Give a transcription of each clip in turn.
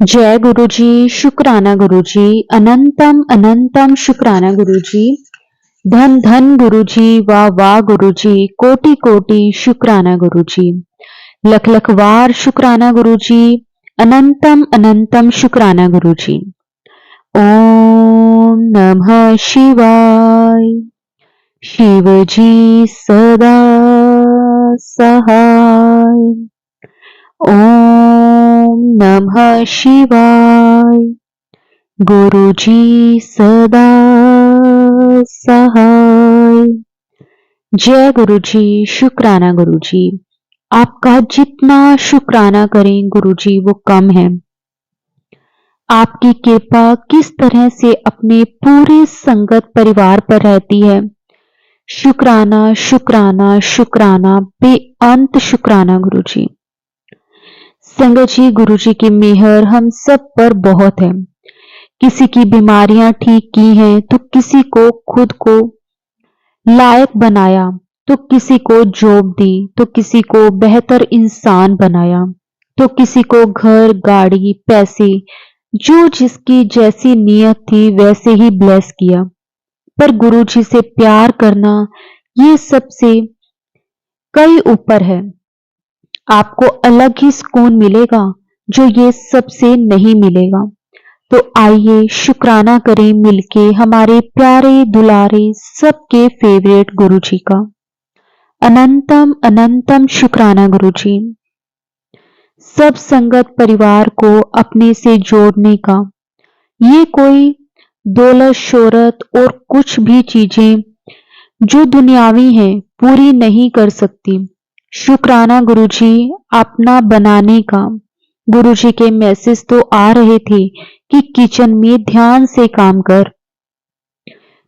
जय गुरु जी। शुक्राना गुरु जी। अनंतम अनंतम शुक्राना गुरु जी। धन धन गुरु जी। वाह वाह गुरु जी। कोटि कोटि शुक्राना गुरु जी। लख लख वार शुक्राना गुरु जी। अनंतम अनंतम शुक्राना गुरु जी। ओम नमः शिवाय। शिव जी सदा सहाय। ओम नमः शिवाय। गुरु जी सदा सहाय। जय गुरु जी। शुक्राना गुरु जी। आपका जितना शुक्राना करें गुरु जी वो कम है। आपकी कृपा किस तरह से अपने पूरे संगत परिवार पर रहती है। शुक्राना शुक्राना शुक्राना बेअंत शुक्राना गुरु जी। संगत जी, गुरु जी की मेहर हम सब पर बहुत है। किसी की बीमारियां ठीक की हैं तो किसी को खुद को लायक बनाया, तो किसी को जॉब दी, तो किसी को बेहतर इंसान बनाया, तो किसी को घर गाड़ी पैसे जो जिसकी जैसी नीयत थी वैसे ही ब्लेस किया। पर गुरु जी से प्यार करना ये सबसे कई ऊपर है। आपको अलग ही सुकून मिलेगा जो ये सबसे नहीं मिलेगा। तो आइए शुक्राना करें मिलके हमारे प्यारे दुलारे सबके फेवरेट गुरु जी का। अनंतम अनंतम शुक्राना गुरु जी। सब संगत परिवार को अपने से जोड़ने का। ये कोई दौलत शोहरत और कुछ भी चीजें जो दुनियावी हैं पूरी नहीं कर सकती। शुक्राना गुरु जी अपना बनाने का। गुरु जी के मैसेज तो आ रहे थे कि किचन में ध्यान से काम कर।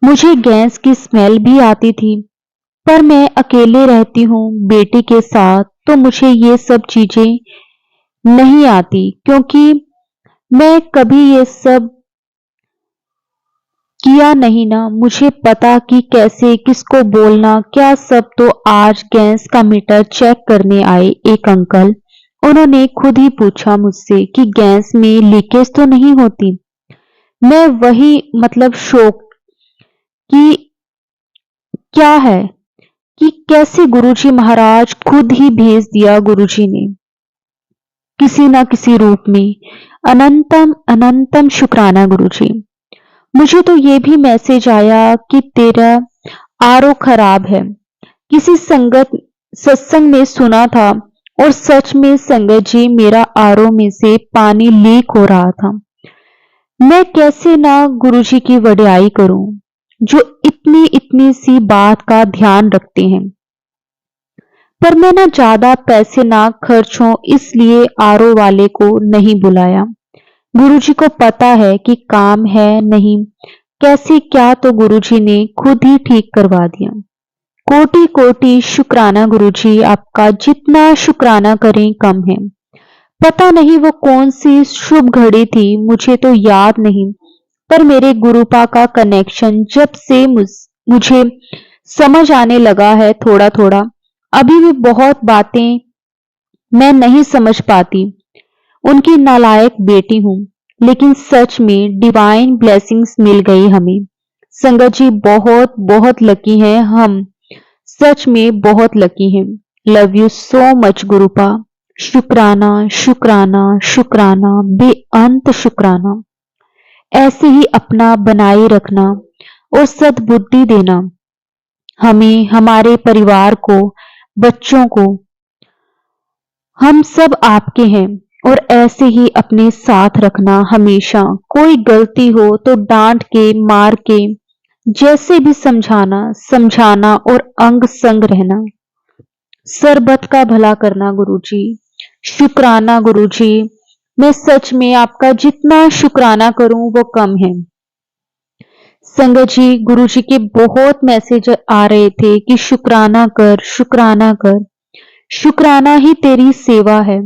मुझे गैस की स्मेल भी आती थी, पर मैं अकेले रहती हूँ बेटे के साथ, तो मुझे ये सब चीजें नहीं आती क्योंकि मैं कभी ये सब किया नहीं ना। मुझे पता कि कैसे किसको बोलना क्या सब। तो आज गैस का मीटर चेक करने आए एक अंकल। उन्होंने खुद ही पूछा मुझसे कि गैस में लीकेज तो नहीं होती। मैं वही शौक कि क्या है कि कैसे गुरुजी महाराज खुद ही भेज दिया गुरुजी ने किसी ना किसी रूप में। अनंतम अनंतम शुक्राना गुरुजी। मुझे तो ये भी मैसेज आया कि तेरा आरओ खराब है। किसी संगत सत्संग में सुना था और सच में संगत जी मेरा आरओ में से पानी लीक हो रहा था। मैं कैसे ना गुरुजी की वड्याई करूं जो इतनी इतनी सी बात का ध्यान रखते हैं। पर मैं ना ज्यादा पैसे ना खर्च हो इसलिए आरओ वाले को नहीं बुलाया। गुरुजी को पता है कि काम है नहीं कैसे क्या, तो गुरुजी ने खुद ही ठीक करवा दिया। कोटि कोटि शुक्राना गुरुजी। आपका जितना शुक्राना करें कम है। पता नहीं वो कौन सी शुभ घड़ी थी, मुझे तो याद नहीं, पर मेरे गुरुपा का कनेक्शन जब से मुझे समझ आने लगा है थोड़ा थोड़ा। अभी भी बहुत बातें मैं नहीं समझ पाती। उनकी नालायक बेटी हूं, लेकिन सच में डिवाइन ब्लेसिंग्स मिल गई हमें। संगत जी बहुत बहुत लकी हैं हम। सच में बहुत लकी हैं। Love you so much गुरुपा। शुक्राना शुक्राना शुक्राना बेअंत शुक्राना। ऐसे ही अपना बनाए रखना और सद्बुद्धि देना हमें, हमारे परिवार को, बच्चों को। हम सब आपके हैं और ऐसे ही अपने साथ रखना हमेशा। कोई गलती हो तो डांट के मार के जैसे भी समझाना समझाना और अंग संग रहना। सरबत का भला करना गुरुजी। शुक्राना गुरुजी। मैं सच में आपका जितना शुक्राना करूं वो कम है। संगत जी, गुरुजी के बहुत मैसेज आ रहे थे कि शुक्राना कर शुक्राना कर। शुक्राना ही तेरी सेवा है।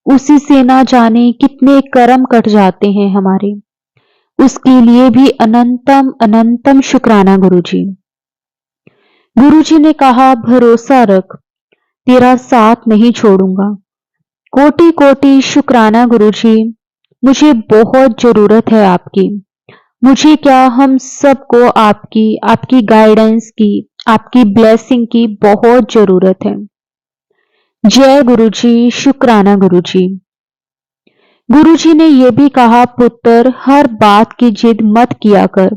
उसी से ना जाने कितने कर्म कट जाते हैं हमारे। उसके लिए भी अनंतम अनंतम शुक्राना गुरुजी। गुरुजी ने कहा भरोसा रख, तेरा साथ नहीं छोड़ूंगा। कोटि कोटि शुक्राना गुरुजी। मुझे बहुत जरूरत है आपकी। मुझे क्या, हम सबको आपकी आपकी गाइडेंस की, आपकी ब्लेसिंग की बहुत जरूरत है। जय गुरुजी, शुक्राना गुरुजी। गुरुजी ने यह भी कहा, पुत्र हर बात की जिद मत किया कर।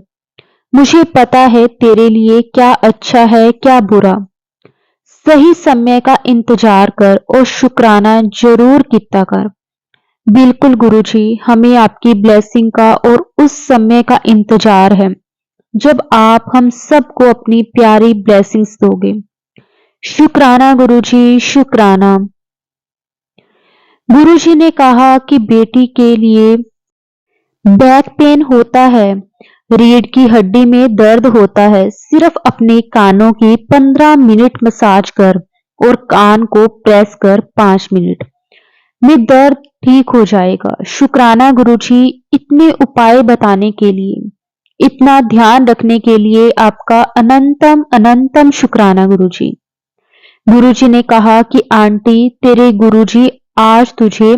मुझे पता है तेरे लिए क्या अच्छा है क्या बुरा। सही समय का इंतजार कर और शुक्राना जरूर किया कर। बिल्कुल गुरुजी, हमें आपकी ब्लेसिंग का और उस समय का इंतजार है जब आप हम सबको अपनी प्यारी ब्लेसिंग्स दोगे। शुक्राना गुरुजी, शुक्राना। गुरुजी ने कहा कि बेटी के लिए बैक पेन होता है, रीढ़ की हड्डी में दर्द होता है, सिर्फ अपने कानों की 15 मिनट मसाज कर और कान को प्रेस कर 5 मिनट में दर्द ठीक हो जाएगा। शुक्राना गुरुजी, इतने उपाय बताने के लिए, इतना ध्यान रखने के लिए आपका अनंतम अनंतम शुक्राना गुरुजी। गुरुजी ने कहा कि आंटी, तेरे गुरुजी आज तुझे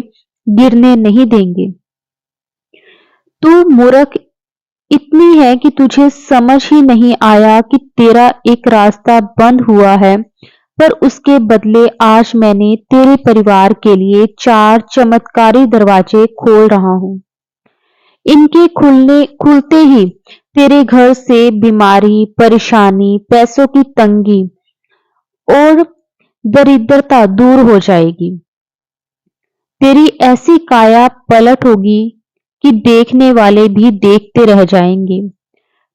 गिरने नहीं देंगे। तू मूर्ख इतनी है कि तुझे समझ ही नहीं आया कि तेरा एक रास्ता बंद हुआ है, पर उसके बदले आज मैंने तेरे परिवार के लिए 4 चमत्कारी दरवाजे खोल रहा हूं। इनके खुलते ही तेरे घर से बीमारी, परेशानी, पैसों की तंगी और दरिद्रता दूर हो जाएगी। तेरी ऐसी काया पलट होगी कि देखने वाले भी देखते रह जाएंगे।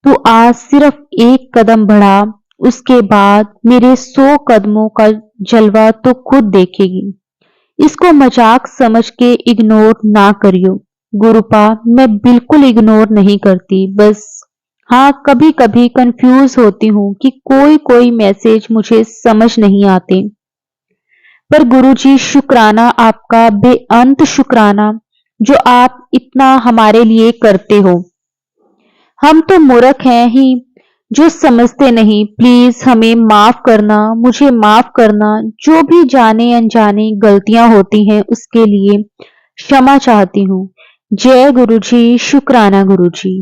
तू आज सिर्फ एक कदम बढ़ा, उसके बाद मेरे 100 कदमों का जलवा तो खुद देखेगी। इसको मजाक समझ के इग्नोर ना करियो। गुरुपा, मैं बिल्कुल इग्नोर नहीं करती, बस हाँ कभी कभी कंफ्यूज होती हूँ कि कोई कोई मैसेज मुझे समझ नहीं आते। पर गुरुजी, शुक्राना आपका, बेअंत शुक्राना जो आप इतना हमारे लिए करते हो। हम तो मूर्ख हैं ही जो समझते नहीं। प्लीज हमें माफ करना, मुझे माफ करना। जो भी जाने अनजाने गलतियां होती हैं उसके लिए क्षमा चाहती हूँ। जय गुरुजी, शुक्राना गुरुजी।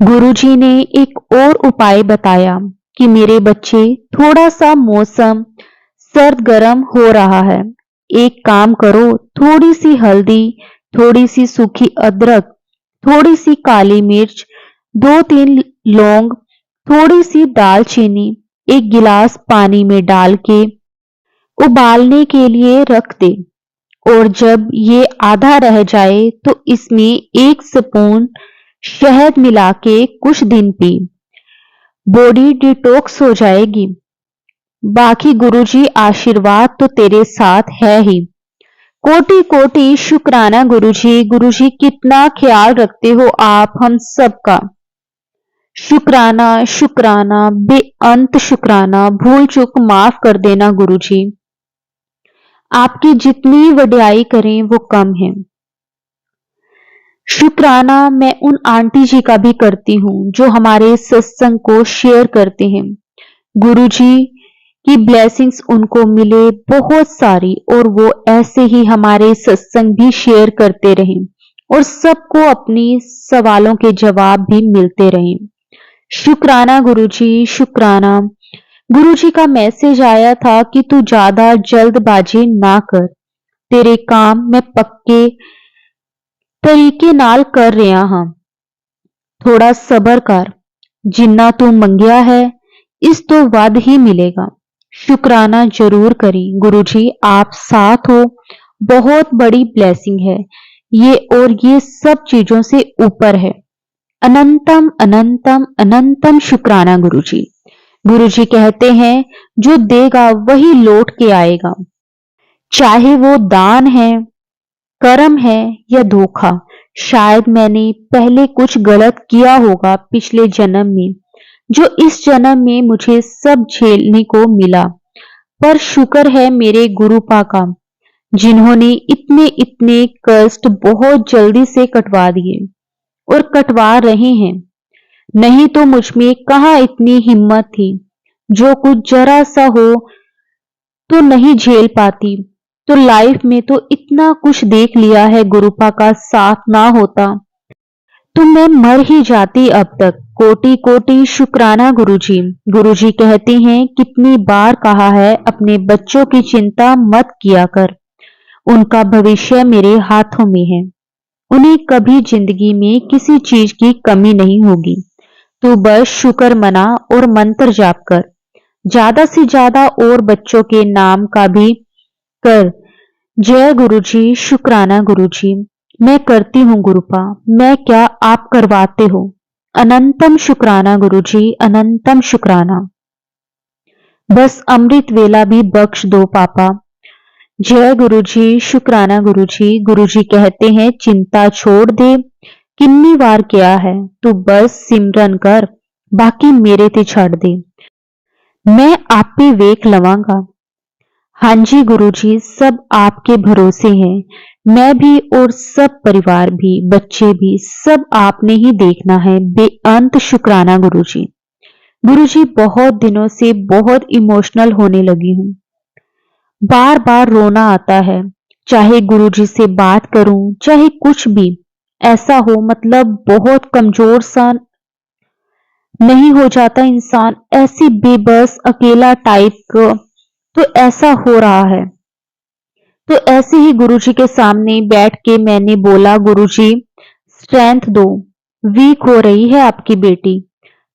गुरुजी ने एक और उपाय बताया कि मेरे बच्चे, थोड़ा सा मौसम सर्द गर्म हो रहा है। एक काम करो, थोड़ी सी हल्दी, थोड़ी सी सूखी अदरक, थोड़ी सी काली मिर्च, 2-3 लौंग, थोड़ी सी दालचीनी एक गिलास पानी में डाल के उबालने के लिए रख दे। और जब ये आधा रह जाए तो इसमें 1 स्पून शहद मिला के कुछ दिन पी। बॉडी डिटॉक्स हो जाएगी। बाकी गुरुजी आशीर्वाद तो तेरे साथ है ही। कोटि कोटि शुक्राना गुरुजी। गुरुजी, कितना ख्याल रखते हो आप हम सबका। शुक्राना शुक्राना, बेअंत शुक्राना। भूल चूक माफ कर देना गुरुजी। आपकी जितनी वड्याई करें वो कम है। शुक्राना मैं उन आंटी जी का भी करती हूँ जो हमारे सत्संग को शेयर करते हैं। गुरुजी की ब्लेसिंग्स उनको मिले बहुत सारी, और वो ऐसे ही हमारे सत्संग भी शेयर करते रहें और सबको अपनी सवालों के जवाब भी मिलते रहें। शुक्राना गुरुजी, शुक्राना। गुरुजी का मैसेज आया था कि तू ज्यादा जल्दबाजी ना कर, तेरे काम मैं पक्के तरीके नाल कर रहा हां। थोड़ा सबर कर, जिन्ना तू मंगिया है इस तो वध ही मिलेगा। शुक्राना जरूर करी। गुरुजी आप साथ हो, बहुत बड़ी ब्लेसिंग है ये, और ये सब चीजों से ऊपर है। अनंतम अनंतम अनंतम शुक्राना गुरुजी। गुरुजी कहते हैं जो देगा वही लौट के आएगा, चाहे वो दान है, कर्म है या धोखा। शायद मैंने पहले कुछ गलत किया होगा पिछले जन्म में, जो इस जन्म में मुझे सब झेलने को मिला। पर शुक्र है मेरे गुरुपा का, जिन्होंने इतने इतने कष्ट बहुत जल्दी से कटवा दिए और कटवा रहे हैं। नहीं तो मुझ में कहां इतनी हिम्मत थी। जो कुछ जरा सा हो तो नहीं झेल पाती, तो लाइफ में तो इतना कुछ देख लिया है, गुरुपा का साथ ना होता तो मैं मर ही जाती अब तक। कोटि कोटि शुक्राना गुरुजी। गुरुजी कहते हैं कितनी बार कहा है अपने बच्चों की चिंता मत किया कर, उनका भविष्य मेरे हाथों में है, उन्हें कभी जिंदगी में किसी चीज की कमी नहीं होगी। तू बस शुक्र मना और मंत्र जाप कर, ज्यादा से ज्यादा और बच्चों के नाम का भी कर। जय गुरुजी, शुक्राना गुरुजी। मैं करती हूँ गुरुपा, मैं क्या आप करवाते हो। अनंतम शुक्राना गुरुजी, अनंतम शुक्राना। बस अमृत वेला भी बख्श दो पापा। जय गुरुजी, शुक्राना गुरुजी। गुरुजी कहते हैं चिंता छोड़ दे, कितनी बार किया है, तू बस सिमरन कर, बाकी मेरे ते छड़ दे, मैं आपे वेख लवांगा। हाँ जी गुरुजी, सब आपके भरोसे हैं, मैं भी और सब परिवार भी, बच्चे भी, सब आपने ही देखना है। बेअंत शुक्राना गुरुजी। गुरुजी बहुत दिनों से बहुत इमोशनल होने लगी हूँ, बार बार रोना आता है, चाहे गुरुजी से बात करूं चाहे कुछ भी ऐसा हो, मतलब बहुत कमजोर सा नहीं हो जाता इंसान, ऐसी बेबस अकेला टाइप का, तो ऐसा हो रहा है। तो ऐसे ही गुरुजी के सामने बैठ के मैंने बोला, गुरुजी स्ट्रेंथ दो, वीक हो रही है आपकी बेटी।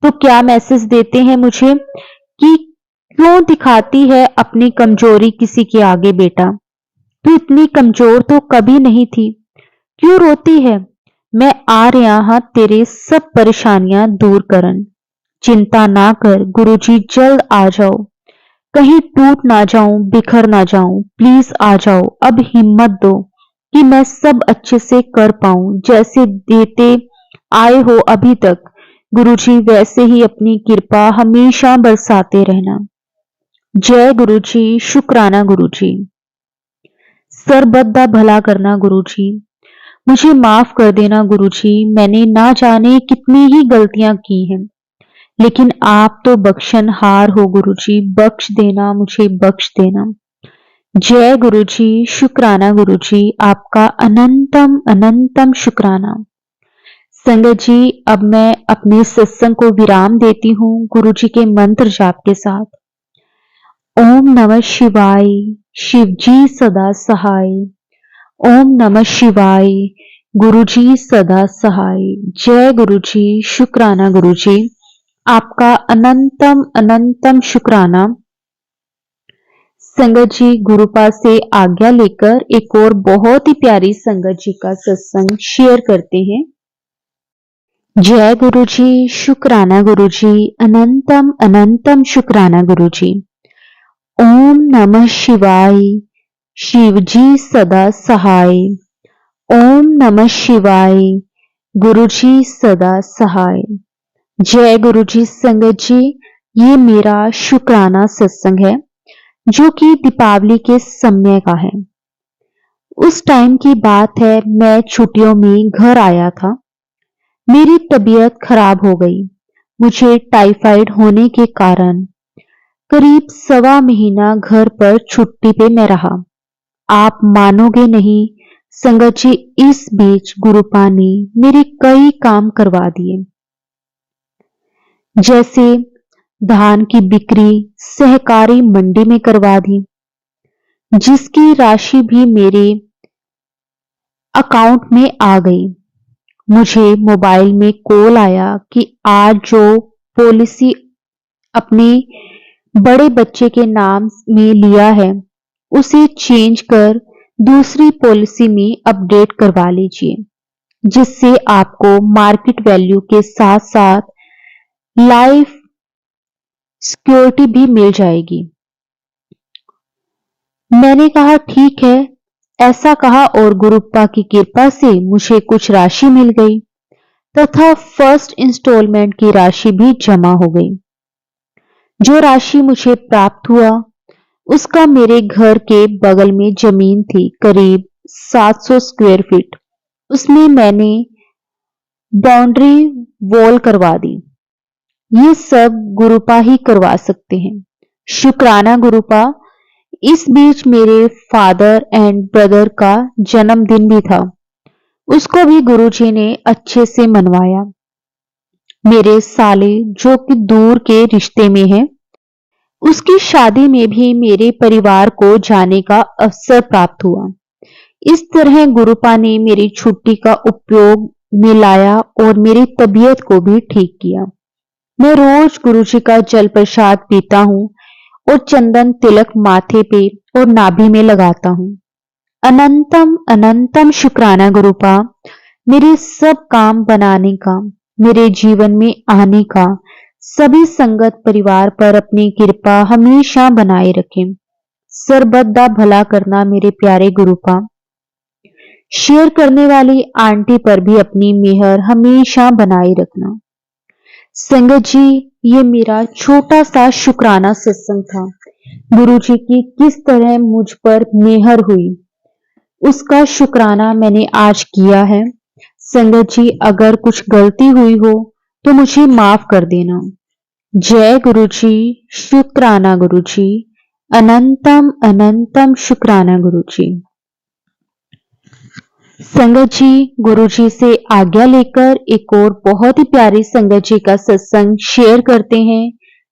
तो क्या मैसेज देते हैं मुझे कि क्यों दिखाती है अपनी कमजोरी किसी के आगे बेटा, तू इतनी कमजोर तो कभी नहीं थी, क्यों रोती है। मैं आ रहा हाँ तेरे सब परेशानियां दूर करन, चिंता ना कर गुरुजी, जल्द आ जाओ, कहीं टूट ना जाऊं, बिखर ना जाऊं, प्लीज आ जाओ, अब हिम्मत दो कि मैं सब अच्छे से कर पाऊं, जैसे देते आए हो अभी तक गुरुजी, वैसे ही अपनी कृपा हमेशा बरसाते रहना। जय गुरुजी, शुक्राना गुरुजी। सरबत दा भला करना गुरुजी, मुझे माफ कर देना गुरुजी, मैंने ना जाने कितनी ही गलतियां की हैं, लेकिन आप तो बख्शनहार हो गुरुजी, बख्श देना, मुझे बख्श देना। जय गुरुजी, शुक्राना गुरुजी, आपका अनंतम अनंतम शुक्राना। संगत जी, अब मैं अपने सत्संग को विराम देती हूँ गुरुजी के मंत्र जाप के साथ। ओम नमः शिवाय, शिव जी सदा सहाय। ओम नमः शिवाय, गुरुजी सदा सहाय। जय गुरुजी, शुक्राना गुरुजी, आपका अनंतम अनंतम शुक्राना। संगत जी, गुरुपा से आज्ञा लेकर एक और बहुत ही प्यारी संगत जी का सत्संग शेयर करते हैं। जय गुरुजी, शुक्राना गुरुजी, अनंतम अनंतम शुक्राना गुरुजी। ओम नमः शिवाय, शिव जी सदा सहाय। ओम नमः शिवाय, गुरुजी सदा सहाय। जय गुरुजी। संगत जी, ये मेरा शुक्राना सत्संग है जो कि दीपावली के समय का है। उस टाइम की बात है, मैं छुट्टियों में घर आया था, मेरी तबीयत खराब हो गई, मुझे टाइफाइड होने के कारण करीब 1.25 महीना घर पर छुट्टी पे मैं रहा। आप मानोगे नहीं संगत जी, इस बीच गुरुपा ने मेरे कई काम करवा दिए, जैसे धान की बिक्री सहकारी मंडी में करवा दी, जिसकी राशि भी मेरे अकाउंट में आ गई। मुझे मोबाइल में कॉल आया कि आज जो पॉलिसी अपने बड़े बच्चे के नाम में लिया है उसे चेंज कर दूसरी पॉलिसी में अपडेट करवा लीजिए, जिससे आपको मार्केट वैल्यू के साथ साथ लाइफ सिक्योरिटी भी मिल जाएगी। मैंने कहा ठीक है, ऐसा कहा और गुरुप्पा की कृपा से मुझे कुछ राशि मिल गई तथा फर्स्ट इंस्टॉलमेंट की राशि भी जमा हो गई। जो राशि मुझे प्राप्त हुआ उसका मेरे घर के बगल में जमीन थी, करीब 700 स्क्वायर फीट, उसमें मैंने बाउंड्री वॉल करवा दी। ये सब गुरुपा ही करवा सकते हैं। शुक्राना गुरुपा, इस बीच मेरे फादर एंड ब्रदर का जन्मदिन भी था। उसको भी गुरुजी ने अच्छे से मनवाया। मेरे साले जो कि दूर के रिश्ते में है, उसकी शादी में भी मेरे परिवार को जाने का अवसर प्राप्त हुआ। इस तरह गुरुपा ने मेरी छुट्टी का उपयोग में लाया और मेरी तबीयत को भी ठीक किया। मैं रोज गुरुजी का जल प्रसाद पीता हूँ और चंदन तिलक माथे पे और नाभि में लगाता हूँ। अनंतम अनंतम शुक्राना गुरुपा, मेरे सब काम बनाने का, मेरे जीवन में आने का। सभी संगत परिवार पर अपनी कृपा हमेशा बनाए रखें। सर्वदा दा भला करना मेरे प्यारे गुरुपा। शेयर करने वाली आंटी पर भी अपनी मेहर हमेशा बनाए रखना। संगत जी, ये मेरा छोटा सा शुक्राना सत्संग था। गुरुजी की किस तरह मुझ पर मेहर हुई, उसका शुक्राना मैंने आज किया है। संगत जी, अगर कुछ गलती हुई हो तो मुझे माफ कर देना। जय गुरुजी, शुक्राना गुरुजी, अनंतम अनंतम शुक्राना गुरुजी। संगत जी, गुरुजी से आज्ञा लेकर एक और बहुत ही प्यारी संगत जी का सत्संग शेयर करते हैं।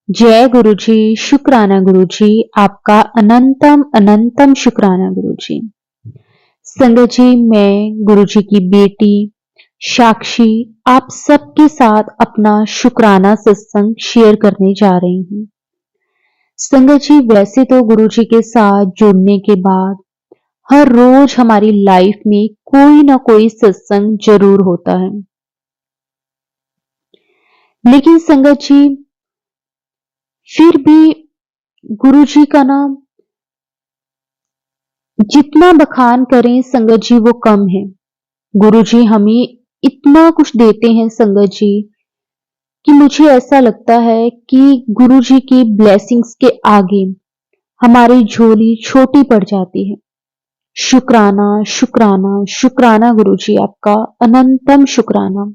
जय गुरुजी, शुक्राना गुरुजी, आपका अनंतम अनंतम शुक्राना गुरुजी। संगत जी, मैं गुरुजी की बेटी साक्षी आप सबके साथ अपना शुक्राना सत्संग शेयर करने जा रही हूँ। संगत जी, वैसे तो गुरुजी के साथ जुड़ने के बाद हर रोज हमारी लाइफ में कोई ना कोई सत्संग जरूर होता है, लेकिन संगत जी फिर भी गुरुजी का नाम जितना बखान करें संगत जी वो कम है। गुरुजी हमें इतना कुछ देते हैं संगत जी कि मुझे ऐसा लगता है कि गुरुजी की ब्लेसिंग्स के आगे हमारी झोली छोटी पड़ जाती है। शुक्राना शुक्राना शुक्राना गुरुजी, आपका अनंतम शुक्राना।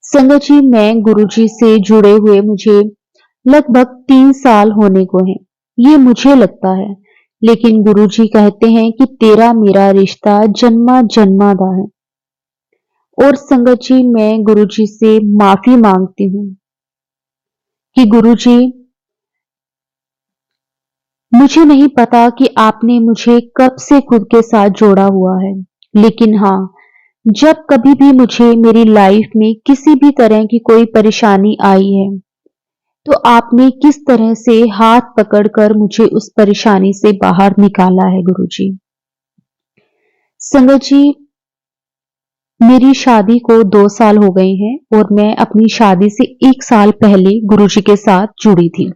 संगत जी, मैं गुरुजी से जुड़े हुए मुझे लगभग 3 साल होने को हैं, ये मुझे लगता है, लेकिन गुरुजी कहते हैं कि तेरा मेरा रिश्ता जन्मा जन्मादा है। और संगत जी, मैं गुरुजी से माफी मांगती हूँ कि गुरुजी, मुझे नहीं पता कि आपने मुझे कब से खुद के साथ जोड़ा हुआ है, लेकिन हाँ, जब कभी भी मुझे मेरी लाइफ में किसी भी तरह की कोई परेशानी आई है, तो आपने किस तरह से हाथ पकड़कर मुझे उस परेशानी से बाहर निकाला है गुरुजी। संगत जी, मेरी शादी को 2 साल हो गए हैं और मैं अपनी शादी से 1 साल पहले गुरुजी के साथ जुड़ी थी।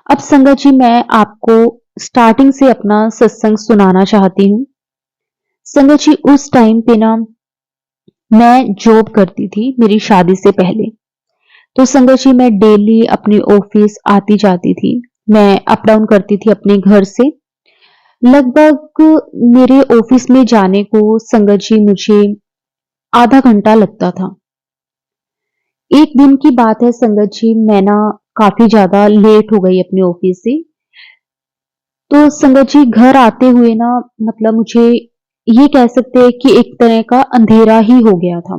अब संगत जी, मैं आपको स्टार्टिंग से अपना सत्संग सुनाना चाहती हूँ। संगत जी, उस टाइम पे ना मैं जॉब करती थी मेरी शादी से पहले। तो संगत जी, मैं डेली अपने ऑफिस आती जाती थी। मैं अप डाउन करती थी अपने घर से। लगभग मेरे ऑफिस में जाने को संगत जी मुझे आधा घंटा लगता था। एक दिन की बात है संगत जी, मैं ना काफी ज्यादा लेट हो गई अपने ऑफिस से। तो संगत जी, घर आते हुए ना मतलब मुझे ये कह सकते हैं कि एक तरह का अंधेरा ही हो गया था।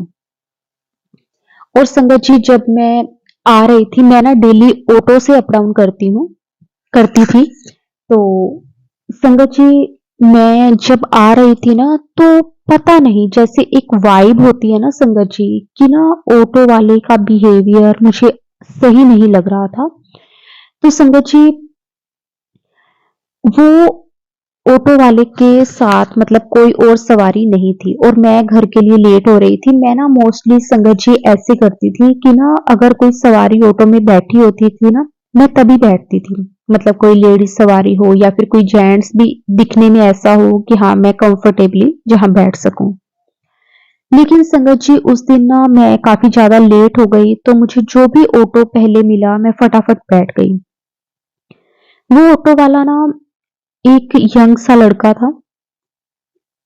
और संगत जी, जब मैं आ रही थी, मैं ना डेली ऑटो से अप डाउन करती थी। तो संगत जी, मैं जब आ रही थी ना, तो पता नहीं जैसे एक वाइब होती है ना संगत जी कि ना ऑटो वाले का बिहेवियर मुझे सही नहीं लग रहा था। तो संगत जी, वो ऑटो वाले के साथ मतलब कोई और सवारी नहीं थी और मैं घर के लिए लेट हो रही थी। मैं ना मोस्टली संगत जी ऐसे करती थी कि ना अगर कोई सवारी ऑटो में बैठी होती थी ना, मैं तभी बैठती थी। मतलब कोई लेडीज सवारी हो या फिर कोई जेंट्स भी दिखने में ऐसा हो कि हाँ, मैं कंफर्टेबली जहां बैठ सकूं। लेकिन संगत जी, उस दिन ना मैं काफी ज्यादा लेट हो गई, तो मुझे जो भी ऑटो पहले मिला मैं फटाफट बैठ गई। वो ऑटो वाला ना एक यंग सा लड़का था।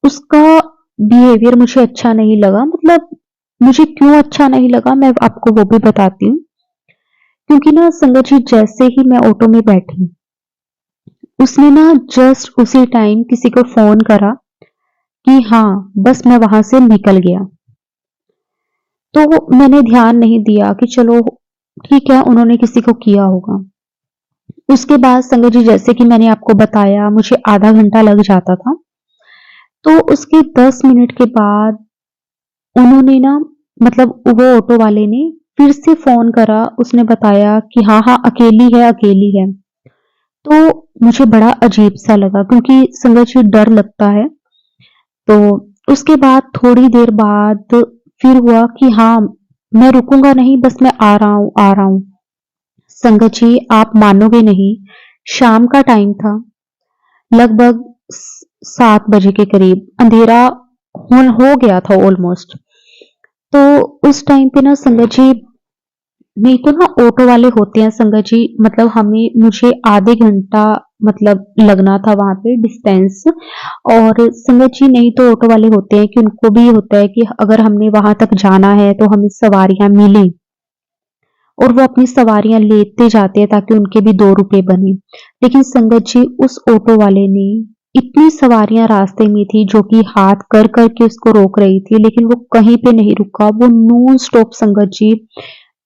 उसका बिहेवियर मुझे अच्छा नहीं लगा। मतलब मुझे क्यों अच्छा नहीं लगा मैं आपको वो भी बताती हूँ। क्योंकि ना संगत जी, जैसे ही मैं ऑटो में बैठी, उसने ना जस्ट उसी टाइम किसी को फोन करा कि हाँ, बस मैं वहां से निकल गया। तो मैंने ध्यान नहीं दिया कि चलो ठीक है, उन्होंने किसी को किया होगा। उसके बाद संगत जी, जैसे कि मैंने आपको बताया, मुझे आधा घंटा लग जाता था। तो उसके 10 मिनट के बाद उन्होंने ना, मतलब वो ऑटो वाले ने फिर से फोन करा। उसने बताया कि हाँ हाँ, अकेली है, अकेली है। तो मुझे बड़ा अजीब सा लगा, क्योंकि संगत जी डर लगता है। तो उसके बाद थोड़ी देर बाद फिर हुआ कि हाँ, मैं रुकूंगा नहीं, बस मैं आ रहा हूँ, आ रहा हूँ। संगत जी, आप मानोगे नहीं, शाम का टाइम था, लगभग 7 बजे के करीब, अंधेरा हो गया था ऑलमोस्ट। तो उस टाइम पे ना संगत जी, नहीं तो ना ऑटो वाले होते हैं संगत जी, मतलब मुझे आधे घंटा मतलब लगना था वहां पे डिस्टेंस। और संगत जी, नहीं तो ऑटो वाले होते हैं कि उनको भी होता है कि अगर हमने वहां तक जाना है तो हमें सवारियां मिले, और वो अपनी सवारियां लेते जाते हैं ताकि उनके भी 2 रुपए बने। लेकिन संगत जी, उस ऑटो वाले ने, इतनी सवारियां रास्ते में थी जो कि हाथ कर करके उसको रोक रही थी, लेकिन वो कहीं पे नहीं रुका। वो नॉन स्टॉप संगत जी,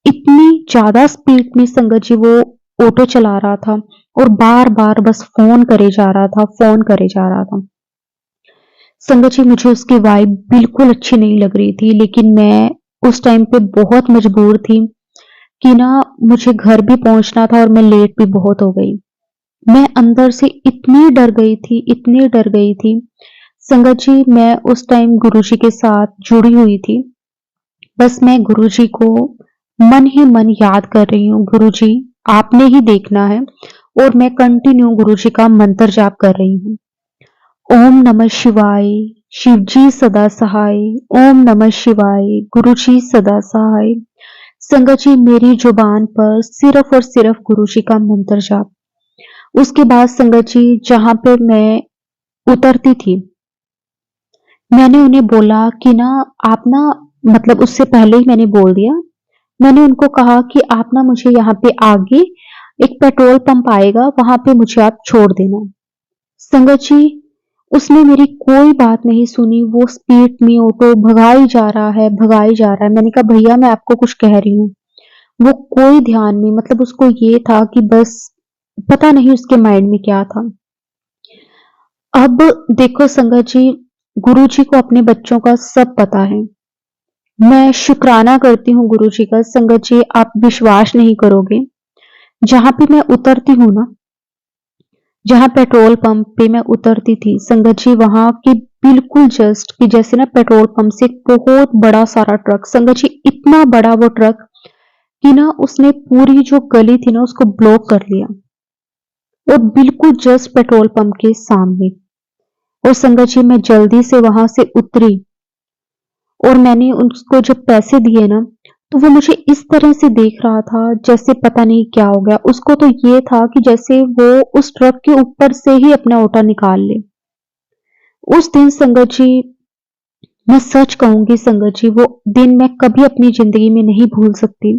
इतनी ज्यादा स्पीड में संगत जी वो ऑटो चला रहा था, और बार बार बस फोन करे जा रहा था, फोन करे जा रहा था। संगत जी, मुझे उसकी वाइब बिल्कुल अच्छी नहीं लग रही थी, लेकिन मैं उस टाइम पे बहुत मजबूर थी कि ना, मुझे घर भी पहुंचना था और मैं लेट भी बहुत हो गई। मैं अंदर से इतनी डर गई थी, इतनी डर गई थी। संगत जी, मैं उस टाइम गुरुजी के साथ जुड़ी हुई थी। बस मैं गुरुजी को मन ही मन याद कर रही हूँ, गुरुजी आपने ही देखना है। और मैं कंटिन्यू गुरुजी का मंत्र जाप कर रही हूँ। ओम नमः शिवाय, शिवजी सदा सहाय। ओम नमः शिवाय, गुरुजी सदा सहाय। संगत जी, मेरी जुबान पर सिर्फ और सिर्फ गुरुजी का मंत्र जाप। उसके बाद संगत जी, जहां पे मैं उतरती थी, मैंने उन्हें बोला कि ना, आप ना, मतलब उससे पहले ही मैंने बोल दिया। मैंने उनको कहा कि आप ना मुझे यहाँ पे आगे एक पेट्रोल पंप आएगा, वहां पे मुझे आप छोड़ देना। संगत जी, उसने मेरी कोई बात नहीं सुनी। वो स्पीड में ऑटो भगाई जा रहा है, भगाई जा रहा है। मैंने कहा भैया, मैं आपको कुछ कह रही हूँ। वो कोई ध्यान नहीं, मतलब उसको ये था कि बस, पता नहीं उसके माइंड में क्या था। अब देखो संगत जी, गुरु जी को अपने बच्चों का सब पता है। मैं शुक्राना करती हूँ गुरु जी का। संगत जी, आप विश्वास नहीं करोगे, जहां पे मैं उतरती हूँ ना, जहां पेट्रोल पंप पे मैं उतरती थी संगत जी, वहां के बिल्कुल जस्ट कि जैसे ना पेट्रोल पंप से एक बहुत बड़ा सारा ट्रक, संगत जी इतना बड़ा वो ट्रक कि ना, उसने पूरी जो गली थी ना उसको ब्लॉक कर लिया, और बिल्कुल जस्ट पेट्रोल पंप के सामने। और संगत जी, मैं जल्दी से वहां से उतरी, और मैंने उसको जब पैसे दिए ना, तो वो मुझे इस तरह से देख रहा था जैसे पता नहीं क्या हो गया उसको। तो ये था कि जैसे वो उस ट्रक के ऊपर से ही अपना ओटा निकाल ले। उस दिन संगत जी, मैं सच कहूंगी संगत जी, वो दिन मैं कभी अपनी जिंदगी में नहीं भूल सकती।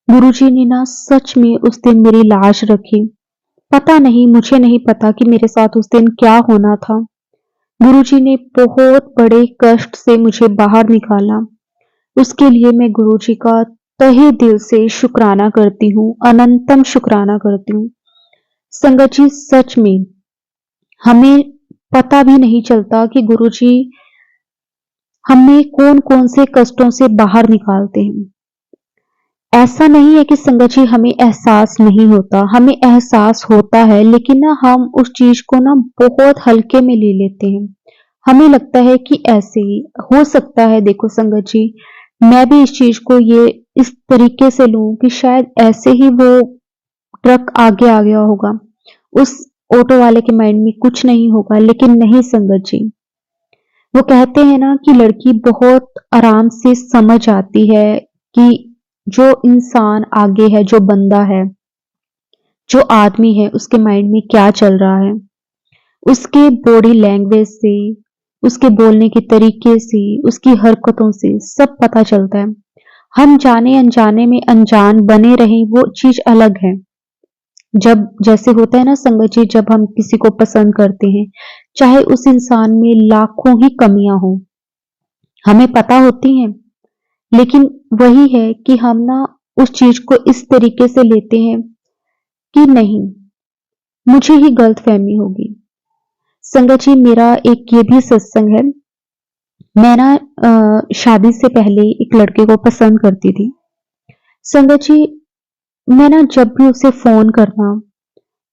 गुरुजी ने ना सच में उस दिन मेरी लाज रखी। पता नहीं, मुझे नहीं पता कि मेरे साथ उस दिन क्या होना था। गुरुजी ने बहुत बड़े कष्ट से मुझे बाहर निकाला। उसके लिए मैं गुरुजी का तहे दिल से शुक्राना करती हूँ, अनंतम शुक्राना करती हूँ। संगत जी, सच में हमें पता भी नहीं चलता कि गुरुजी हमें कौन कौन से कष्टों से बाहर निकालते हैं। ऐसा नहीं है कि संगत जी हमें एहसास नहीं होता, हमें एहसास होता है, लेकिन ना हम उस चीज को ना बहुत हल्के में ले लेते हैं। हमें लगता है कि ऐसे ही हो सकता है। देखो संगत जी, मैं भी इस चीज को ये इस तरीके से लूं कि शायद ऐसे ही वो ट्रक आगे आ गया होगा, उस ऑटो वाले के माइंड में कुछ नहीं होगा। लेकिन नहीं संगत जी, वो कहते हैं ना कि लड़की बहुत आराम से समझ आती है कि जो इंसान आगे है, जो बंदा है, जो आदमी है, उसके माइंड में क्या चल रहा है। उसके बॉडी लैंग्वेज से, उसके बोलने के तरीके से, उसकी हरकतों से सब पता चलता है। हम जाने अनजाने में अनजान बने रहें, वो चीज अलग है। जब जैसे होता है ना संगत जी, जब हम किसी को पसंद करते हैं, चाहे उस इंसान में लाखों ही कमियां हो, हमें पता होती हैं, लेकिन वही है कि हम ना उस चीज को इस तरीके से लेते हैं कि नहीं, मुझे ही गलतफहमी होगी। संगत जी, मेरा एक ये भी सत्संग है। मैं ना शादी से पहले एक लड़के को पसंद करती थी। संगत जी, मैं ना जब भी उसे फोन करना,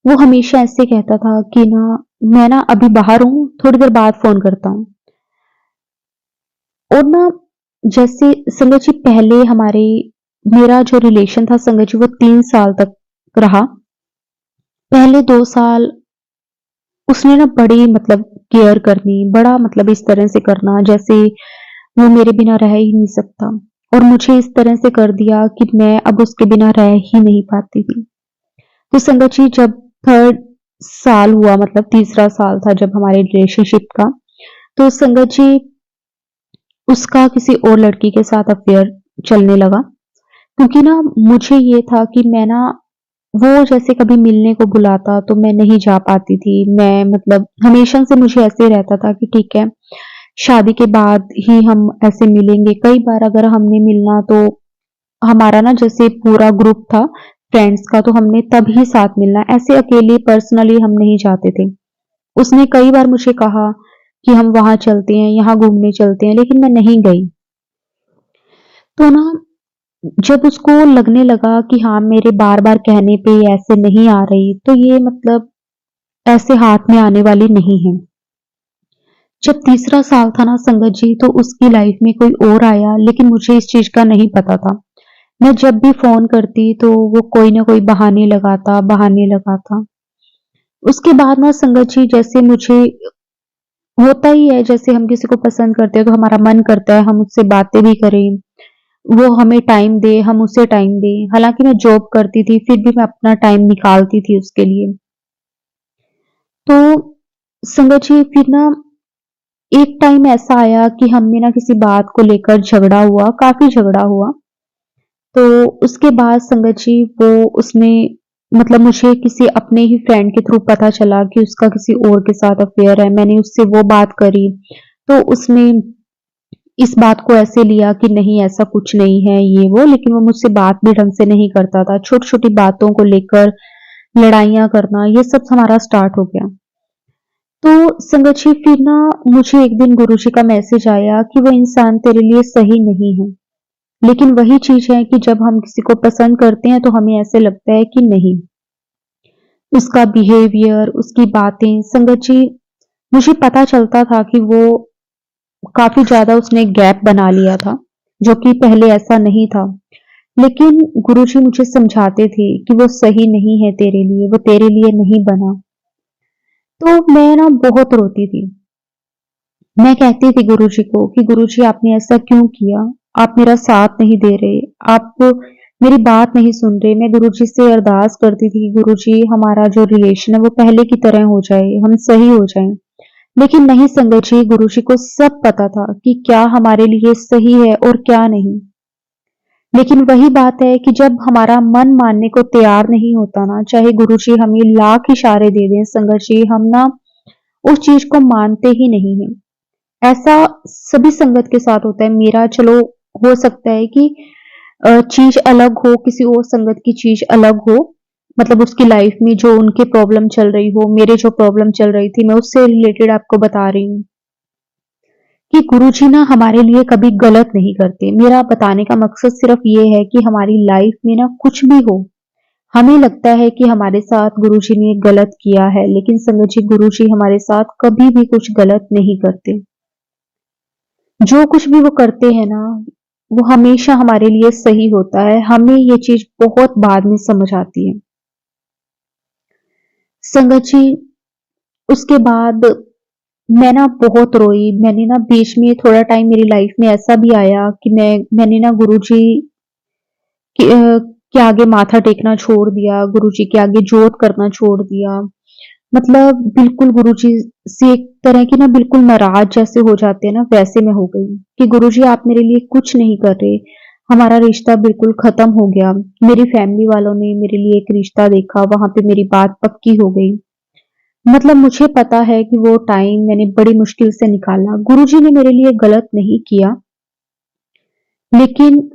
वो हमेशा ऐसे कहता था कि ना मैं ना अभी बाहर हूँ, थोड़ी देर बाद फोन करता हूँ। और ना जैसे संगत जी, पहले हमारे मेरा जो रिलेशन था संगत जी, वो 3 साल तक रहा। पहले 2 साल उसने ना बड़ी मतलब केयर करनी, बड़ा मतलब इस तरह से करना जैसे वो मेरे बिना रह ही नहीं सकता, और मुझे इस तरह से कर दिया कि मैं अब उसके बिना रह ही नहीं पाती थी। तो संगत जी, जब थर्ड साल हुआ, मतलब तीसरा साल था जब हमारे रिलेशनशिप का, तो संगत जी उसका किसी और लड़की के साथ अफेयर चलने लगा। क्योंकि ना मुझे ये था कि मैं ना, वो जैसे कभी मिलने को बुलाता तो मैं नहीं जा पाती थी। मैं मतलब हमेशा से मुझे ऐसे रहता था कि ठीक है, शादी के बाद ही हम ऐसे मिलेंगे। कई बार अगर हमने मिलना तो हमारा ना जैसे पूरा ग्रुप था फ्रेंड्स का, तो हमने तभी साथ मिलना, ऐसे अकेले पर्सनली हम नहीं जाते थे। उसने कई बार मुझे कहा कि हम वहां चलते हैं, यहाँ घूमने चलते हैं, लेकिन मैं नहीं गई। तो ना जब उसको लगने लगा कि हाँ, मेरे बार बार कहने पे ये ऐसे नहीं आ रही, तो ये मतलब ऐसे हाथ में आने वाली नहीं है। जब तीसरा साल था ना संगत जी, तो उसकी लाइफ में कोई और आया, लेकिन मुझे इस चीज का नहीं पता था। मैं जब भी फोन करती तो वो कोई ना कोई बहाने लगाता। उसके बाद ना संगत जी, जैसे मुझे होता ही है, जैसे हम किसी को पसंद करते हैं तो हमारा मन करता है हम उससे बातें भी करें, वो हमें टाइम दे, हम उसे टाइम दें। हालांकि मैं जॉब करती थी, फिर भी मैं अपना टाइम निकालती थी उसके लिए। तो संगत जी, फिर ना एक टाइम ऐसा आया कि हम में ना किसी बात को लेकर झगड़ा हुआ, काफी झगड़ा हुआ। तो उसके बाद संगत जी, वो उसने मतलब मुझे किसी अपने ही फ्रेंड के थ्रू पता चला कि उसका किसी और के साथ अफेयर है। मैंने उससे वो बात करी, तो उसने इस बात को ऐसे लिया कि नहीं, ऐसा कुछ नहीं है ये वो, लेकिन वो मुझसे बात भी ढंग से नहीं करता था। छोटी छोटी बातों को लेकर लड़ाइयां करना, ये सब हमारा स्टार्ट हो गया। तो संगत जी, फिर ना मुझे एक दिन गुरुजी का मैसेज आया कि वो इंसान तेरे लिए सही नहीं है। लेकिन वही चीज है कि जब हम किसी को पसंद करते हैं तो हमें ऐसे लगता है कि नहीं, उसका बिहेवियर, उसकी बातें, संगत जी मुझे पता चलता था कि वो काफी ज्यादा उसने गैप बना लिया था, जो कि पहले ऐसा नहीं था। लेकिन गुरुजी मुझे समझाते थे कि वो सही नहीं है तेरे लिए, वो तेरे लिए नहीं बना। तो मैं ना बहुत रोती थी। मैं कहती थी गुरुजी को कि गुरुजी, आपने ऐसा क्यों किया? आप मेरा साथ नहीं दे रहे, आप मेरी बात नहीं सुन रहे। मैं गुरुजी से अरदास करती थी कि गुरुजी, हमारा जो रिलेशन है वो पहले की तरह हो जाए, हम सही हो जाएं। लेकिन नहीं संगत जी, गुरुजी को सब पता था कि क्या हमारे लिए सही है और क्या नहीं। लेकिन वही बात है कि जब हमारा मन मानने को तैयार नहीं होता ना, चाहे गुरुजी हमें लाख इशारे दे दें संगत जी, हम ना उस चीज को मानते ही नहीं है। ऐसा सभी संगत के साथ होता है। मेरा चलो हो सकता है कि चीज अलग हो, किसी और संगत की चीज अलग हो, मतलब उसकी लाइफ में जो उनके प्रॉब्लम चल रही हो, मेरे जो प्रॉब्लम चल रही थी, मैं उससे रिलेटेड आपको बता रही हूँ कि गुरुजी ना हमारे लिए कभी गलत नहीं करते। मेरा बताने का मकसद सिर्फ ये है कि हमारी लाइफ में ना कुछ भी हो, हमें लगता है कि हमारे साथ गुरुजी ने गलत किया है, लेकिन संगत जी, गुरुजी हमारे साथ कभी भी कुछ गलत नहीं करते। जो कुछ भी वो करते हैं ना, वो हमेशा हमारे लिए सही होता है। हमें ये चीज बहुत बाद में समझ आती है। संगत जी, उसके बाद मैं ना बहुत रोई। मैंने ना बीच में थोड़ा टाइम मेरी लाइफ में ऐसा भी आया कि मैंने ना गुरुजी के आगे माथा टेकना छोड़ दिया, गुरुजी के आगे जोत करना छोड़ दिया। मतलब बिल्कुल गुरुजी से एक तरह की ना बिल्कुल नाराज जैसे हो जाते हैं ना, वैसे मैं हो गई कि गुरुजी, आप मेरे लिए कुछ नहीं कर रहे। हमारा रिश्ता बिल्कुल खत्म हो गया। मेरी फैमिली वालों ने मेरे लिए एक रिश्ता देखा, वहां पे मेरी बात पक्की हो गई। मतलब मुझे पता है कि वो टाइम मैंने बड़ी मुश्किल से निकाला। गुरुजी ने मेरे लिए गलत नहीं किया, लेकिन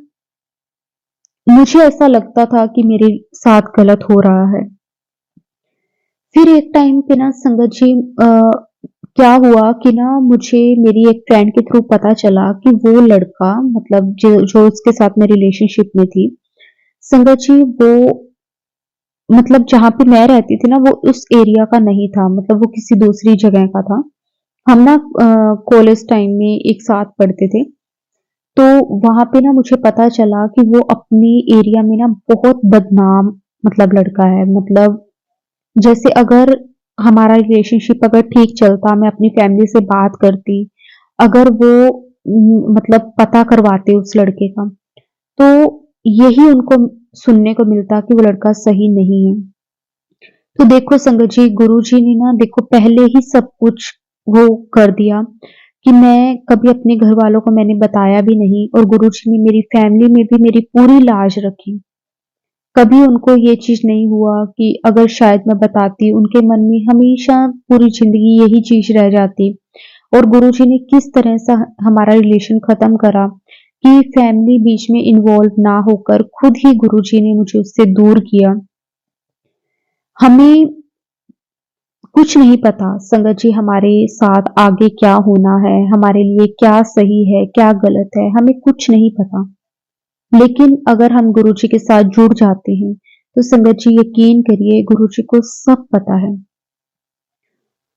मुझे ऐसा लगता था कि मेरे साथ गलत हो रहा है। फिर एक टाइम पे ना संगत जी, क्या हुआ कि ना मुझे मेरी एक फ्रेंड के थ्रू पता चला कि वो लड़का, मतलब जो उसके साथ मैं रिलेशनशिप में थी, संगत जी वो, मतलब जहाँ पे मैं रहती थी ना वो उस एरिया का नहीं था, मतलब वो किसी दूसरी जगह का था। हम ना कॉलेज टाइम में एक साथ पढ़ते थे। तो वहां पे ना मुझे पता चला कि वो अपने एरिया में ना बहुत बदनाम मतलब लड़का है। मतलब जैसे अगर हमारा रिलेशनशिप अगर ठीक चलता, मैं अपनी फैमिली से बात करती, अगर वो मतलब पता करवाते उस लड़के का, तो यही उनको सुनने को मिलता कि वो लड़का सही नहीं है। तो देखो संगत जी, गुरु जी ने ना देखो पहले ही सब कुछ वो कर दिया कि मैं कभी अपने घर वालों को मैंने बताया भी नहीं, और गुरु जी ने मेरी फैमिली में भी मेरी पूरी लाज रखी। कभी उनको ये चीज नहीं हुआ कि अगर शायद मैं बताती, उनके मन में हमेशा पूरी जिंदगी यही चीज रह जाती। और गुरुजी ने किस तरह से हमारा रिलेशन खत्म करा कि फैमिली बीच में इन्वॉल्व ना होकर खुद ही गुरुजी ने मुझे उससे दूर किया। हमें कुछ नहीं पता संगत जी हमारे साथ आगे क्या होना है, हमारे लिए क्या सही है क्या गलत है, हमें कुछ नहीं पता। लेकिन अगर हम गुरुजी के साथ जुड़ जाते हैं तो संगत जी यकीन करिए गुरुजी को सब पता है।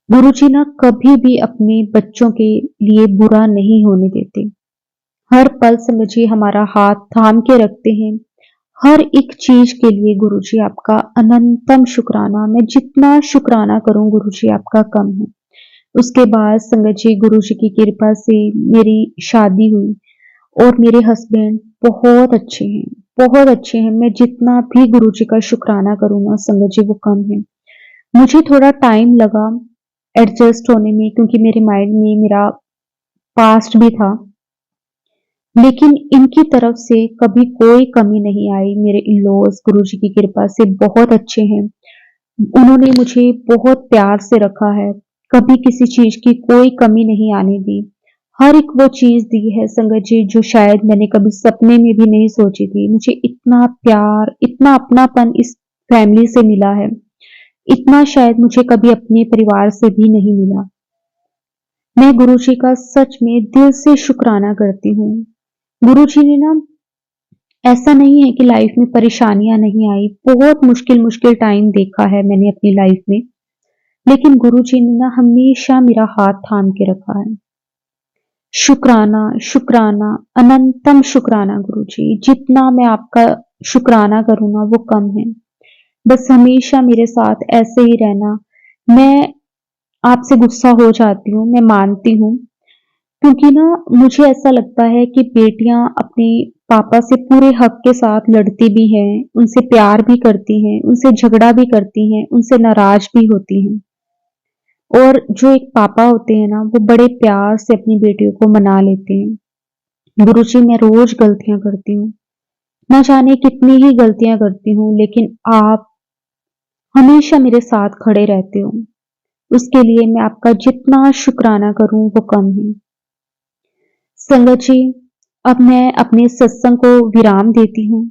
गुरुजी ना कभी भी अपने बच्चों के लिए बुरा नहीं होने देते। हर पल संगत जी हमारा हाथ थाम के रखते हैं। हर एक चीज के लिए गुरुजी आपका अनंतम शुक्राना। मैं जितना शुक्राना करूं गुरुजी आपका कम है। उसके बाद संगत जी गुरुजी की कृपा से मेरी शादी हुई, और मेरे हस्बैंड बहुत अच्छे हैं, बहुत अच्छे हैं। मैं जितना भी गुरुजी का शुक्राना करूँ ना संगत जी वो कम है। मुझे थोड़ा टाइम लगा एडजस्ट होने में, क्योंकि मेरे माइंड में मेरा पास्ट भी था। लेकिन इनकी तरफ से कभी कोई कमी नहीं आई। मेरे इन-लॉज़ गुरुजी की कृपा से बहुत अच्छे हैं। उन्होंने मुझे बहुत प्यार से रखा है। कभी किसी चीज़ की कोई कमी नहीं आने दी। हर एक वो चीज़ दी है संगत जी जो शायद मैंने कभी सपने में भी नहीं सोची थी। मुझे इतना प्यार, इतना अपनापन इस फैमिली से मिला है। इतना शायद मुझे कभी अपने परिवार से भी नहीं मिला। मैं गुरुजी का सच में दिल से शुक्राना करती हूँ। गुरुजी ने ना, ऐसा नहीं है कि लाइफ में परेशानियां नहीं आई, बहुत मुश्किल मुश्किल टाइम देखा है मैंने अपनी लाइफ में, लेकिन गुरुजी ने ना हमेशा मेरा हाथ थाम के रखा है। शुक्राना, शुक्राना, अनंतम शुक्राना गुरुजी। जितना मैं आपका शुक्राना करूँ ना वो कम है। बस हमेशा मेरे साथ ऐसे ही रहना। मैं आपसे गुस्सा हो जाती हूँ, मैं मानती हूँ, क्योंकि ना मुझे ऐसा लगता है कि बेटियां अपने पापा से पूरे हक के साथ लड़ती भी हैं, उनसे प्यार भी करती हैं, उनसे झगड़ा भी करती हैं, उनसे नाराज भी होती हैं। और जो एक पापा होते हैं ना वो बड़े प्यार से अपनी बेटियों को मना लेते हैं। गुरुजी मैं रोज गलतियां करती हूँ, न जाने कितनी ही गलतियां करती हूँ, लेकिन आप हमेशा मेरे साथ खड़े रहते हो। उसके लिए मैं आपका जितना शुक्राना करूं वो कम है। संगत जी, अब मैं अपने सत्संग को विराम देती हूँ।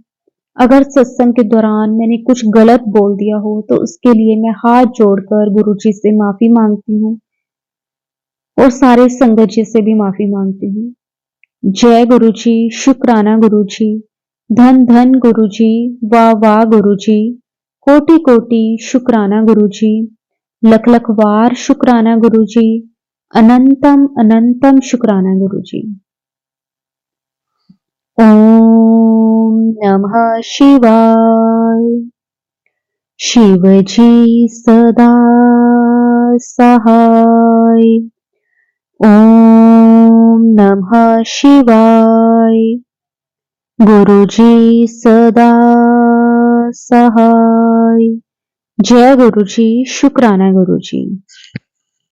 अगर सत्संग के दौरान मैंने कुछ गलत बोल दिया हो तो उसके लिए मैं हाथ जोड़कर गुरुजी से माफी मांगती हूँ, और सारे संगत जी से भी माफी मांगती हूँ। जय गुरुजी, शुक्राना गुरुजी, धन धन गुरुजी, वाह वाह गुरुजी, कोटि कोटि शुक्राना गुरुजी, लख लख वार शुक्राना गुरुजी, अनंतम अनंतम शुक्राना गुरुजी। ओम नमः शिवाय। शिवजी सदा सहाय। ओम नमः शिवाय। गुरुजी सदा सहाय। जय गुरुजी, शुक्राना गुरुजी।